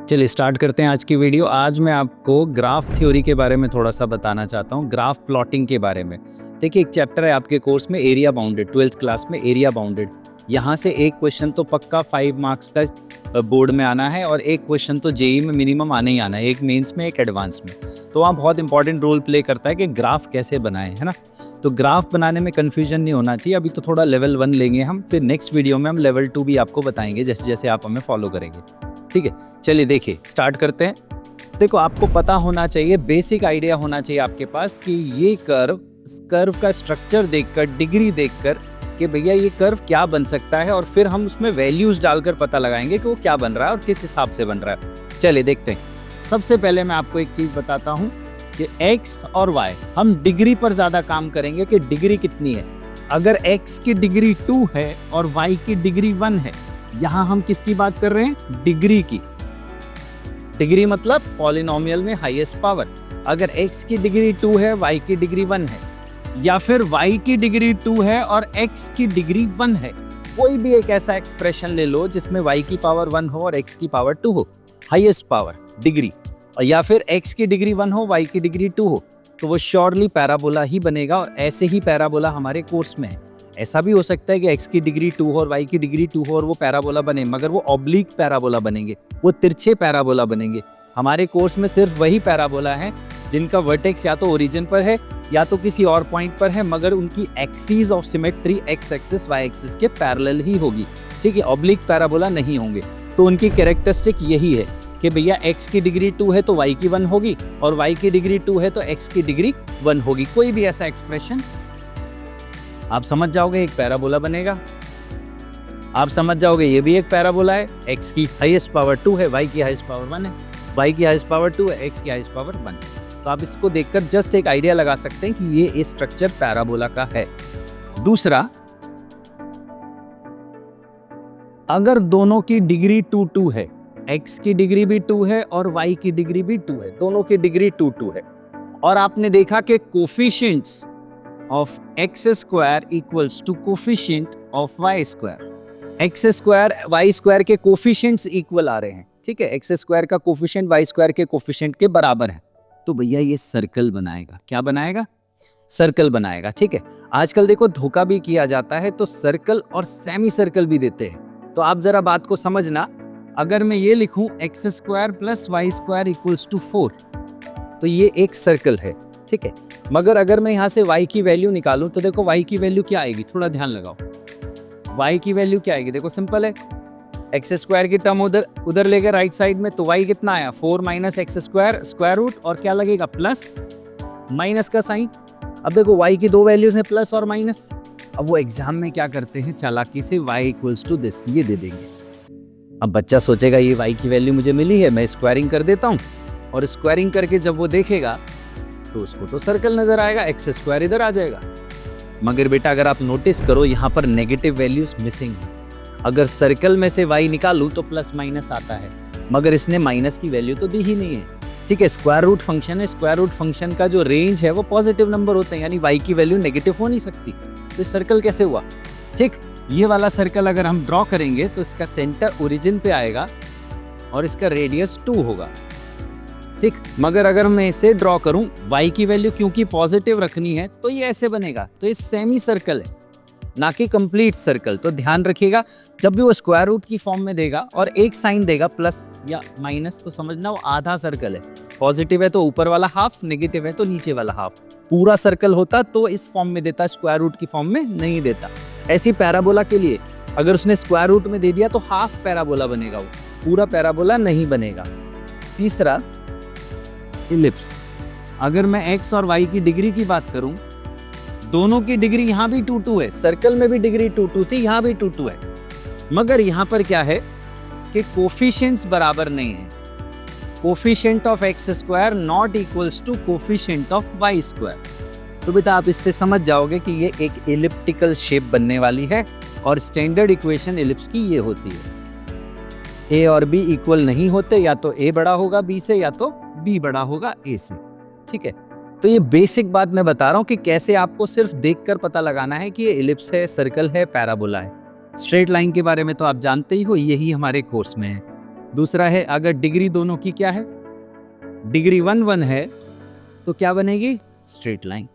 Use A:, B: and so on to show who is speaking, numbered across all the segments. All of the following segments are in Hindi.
A: चलिए स्टार्ट करते हैं आज की वीडियो। आज मैं आपको ग्राफ थ्योरी के बारे में थोड़ा सा बताना चाहता हूँ, ग्राफ प्लॉटिंग के बारे में। देखिए एक चैप्टर है आपके कोर्स में एरिया बाउंडेड, 12th क्लास में एरिया बाउंडेड। यहाँ से एक क्वेश्चन तो पक्का 5 मार्क्स का बोर्ड में आना है और एक क्वेश्चन तो जेई में मिनिमम आने ही आना है, एक मेंस में एक एडवांस में। तो वहाँ बहुत इंपॉर्टेंट रोल प्ले करता है कि ग्राफ कैसे बनाएं, है ना। तो ग्राफ बनाने में कन्फ्यूजन नहीं होना चाहिए। अभी तो थोड़ा लेवल 1 लेंगे हम, फिर नेक्स्ट वीडियो में हम लेवल 2 भी आपको बताएंगे जैसे जैसे आप हमें फॉलो करेंगे, ठीक है। चलिए देखिए स्टार्ट करते हैं। देखो आपको पता होना चाहिए, बेसिक आइडिया होना चाहिए आपके पास कि ये कर्व का स्ट्रक्चर देखकर, डिग्री देखकर कि भैया ये कर्व क्या बन सकता है, और फिर हम उसमें वैल्यूज डालकर पता लगाएंगे कि वो क्या बन रहा है और किस हिसाब से बन रहा है। चलिए देखते हैं। सबसे पहले मैं आपको एक चीज बताता हूँ कि x और y, हम डिग्री पर ज्यादा काम करेंगे कि डिग्री कितनी है। अगर x की डिग्री 2 है और y की डिग्री 1 है, यहां हम किसकी बात कर रहे हैं? डिग्री की। डिग्री मतलब पॉलिनोमियल में हाईएस्ट पावर। अगर x की डिग्री 2 है, y की डिग्री 1 है, या फिर y की डिग्री 2 है और x की डिग्री 1 है, कोई भी एक ऐसा एक्सप्रेशन ले लो जिसमें y की पावर 1 हो और x की पावर 2 हो, हाईएस्ट पावर डिग्री, और या फिर x की डिग्री 1 हो, y की डिग्री 2 हो, तो वो श्योरली पैराबोला ही बनेगा। और ऐसे ही पैराबोला हमारे कोर्स में है। ऐसा भी हो सकता है कि x की डिग्री 2 हो और y की डिग्री 2 हो और वो पैराबोला बने, मगर वो ऑब्लिक पैराबोला बनेंगे, वो तिरछे पैराबोला बनेंगे। हमारे कोर्स में सिर्फ वही पैराबोला है जिनका वर्टेक्स या तो ओरिजिन पर है या तो किसी और पॉइंट पर है, मगर उनकी axis of symmetry x axis y axis के पैरेलल ही होगी, ठीक है। ऑब्लिक पैराबोला नहीं होंगे। तो उनकी कैरेक्टरिस्टिक यही है कि भैया x की डिग्री 2 है तो y की 1 होगी, और y की डिग्री 2 है तो x की डिग्री 1 होगी। कोई भी ऐसा एक्सप्रेशन आप समझ जाओगे एक पैराबोला बनेगा। आप समझ जाओगे ये भी एक पैराबोला है, x की हाईएस्ट पावर 2 है, y की हाईएस्ट पावर 1 है, y की हाईएस्ट पावर 2 है, x की हाईएस्ट पावर 1। तो आप इसको देखकर जस्ट एक आइडिया लगा सकते हैं कि ये स्ट्रक्चर पैराबोला का है। दूसरा, अगर दोनों की डिग्री 2 है, x की डिग्री भी 2 है और y की डिग्री भी 2 है, दोनों की डिग्री 2 है, और आपने देखा कि coefficients of x square equals to coefficient of y square, x square y square के कोफिशिएंट्स इक्वल आ रहे हैं, ठीक है। x स्क्वायर का कोफिशिएंट y स्क्वायर के कोफिशिएंट के बराबर है, तो भैया ये सर्कल बनाएगा। क्या बनाएगा? सर्कल बनाएगा, ठीक है। आजकल देखो धोखा भी किया जाता है, तो सर्कल और सेमी सर्कल भी देते हैं। तो आप जरा बात को समझना, अगर मैं ये लिखूं x square plus y square equals to 4, तो ये एक सर्कल है, ठीक है। मगर अगर मैं यहाँ से y की वैल्यू निकालूं तो देखो y की वैल्यू क्या आएगी, थोड़ा ध्यान लगाओ। y की वैल्यू क्या आएगी? देखो सिंपल है, एक्स स्क्वायर की टर्म उधर लेके राइट साइड में, तो y कितना आया? 4 minus x square square root, और क्या लगेगा? प्लस माइनस का साइन। अब देखो y की 2 वैल्यूज हैं, प्लस और माइनस। अब वो एग्जाम में क्या करते हैं, चालाकी से y इक्वल्स टू दिस ये दे देंगे। अब बच्चा सोचेगा ये y की वैल्यू मुझे मिली है, मैं स्क्वायरिंग कर देता हूँ, और स्क्वायरिंग करके जब वो देखेगा तो उसको तो सर्कल नजर आएगा, एक्स स्क्वायर इधर आ जाएगा। मगर बेटा अगर आप नोटिस करो, यहाँ पर नेगेटिव वैल्यूज मिसिंग है। अगर सर्कल में से y निकालूं तो प्लस माइनस आता है, मगर इसने माइनस की वैल्यू तो दी ही नहीं है, ठीक है। स्क्वायर रूट फंक्शन है, स्क्वायर रूट फंक्शन का जो रेंज है वो पॉजिटिव नंबर होते हैं, यानी y की वैल्यू नेगेटिव हो नहीं सकती। तो सर्कल कैसे हुआ? ठीक, ये वाला सर्कल अगर हम ड्रॉ करेंगे तो इसका सेंटर ओरिजिन पे आएगा और इसका रेडियस 2 होगा, ठीक। मगर अगर मैं इसे ड्रॉ करूं, y की वैल्यू क्योंकि पॉजिटिव रखनी है, तो ये ऐसे बनेगा। तो ये सेमी सर्कल है, ना कि कंप्लीट सर्कल। तो ध्यान रखिएगा, जब भी वो स्क्वायर रूट की फॉर्म में देगा और एक साइन देगा प्लस या माइनस, तो समझना वो आधा सर्कल है। पॉजिटिव है तो ऊपर वाला हाफ, नेगेटिव है तो नीचे वाला हाफ। पूरा सर्कल होता तो इस फॉर्म में देता, स्क्वायर रूट की फॉर्म में नहीं देता। ऐसी पैराबोला के लिए अगर उसने स्क्वायर रूट में दे दिया तो हाफ पैराबोला बनेगा, वो पूरा पैराबोला नहीं बनेगा। तीसरा, इलिप्स। अगर मैं x और y की डिग्री की बात करूं, दोनों की डिग्री यहाँ भी 2 है, सर्कल में भी डिग्री 2 थी, यहाँ भी 2 है, मगर यहाँ पर क्या है कि कोफिशिएंट्स बराबर नहीं है। Coefficient of x square not equals to coefficient of y square. तो बेटा आप इससे समझ जाओगे कि ये एक इलिप्टिकल शेप बनने वाली है, और स्टैंडर्ड इक्वेशन इलिप्स की ये होती है, a और b इक्वल नहीं होते, या तो a बड़ा होगा b से या तो b बड़ा होगा a से, ठीक है। तो ये बेसिक बात मैं बता रहा हूँ कि कैसे आपको सिर्फ देखकर पता लगाना है कि ये इलिप्स है, सर्कल है, पैराबोला है। स्ट्रेट लाइन के बारे में तो आप जानते ही हो, यही हमारे कोर्स में है। दूसरा है अगर डिग्री दोनों की क्या है, डिग्री 1 1 है तो क्या बनेगी, स्ट्रेट लाइन।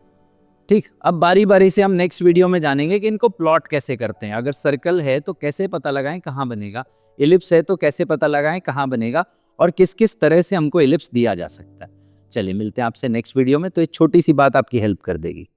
A: ठीक, अब बारी बारी से हम नेक्स्ट वीडियो में जानेंगे कि इनको प्लॉट कैसे करते हैं। अगर सर्कल है तो कैसे पता लगाएं कहाँ बनेगा, इलिप्स है तो कैसे पता लगाएं कहाँ बनेगा, और किस किस तरह से हमको इलिप्स दिया जा सकता है। चलिए मिलते हैं आपसे नेक्स्ट वीडियो में, तो एक छोटी सी बात आपकी हेल्प कर देगी।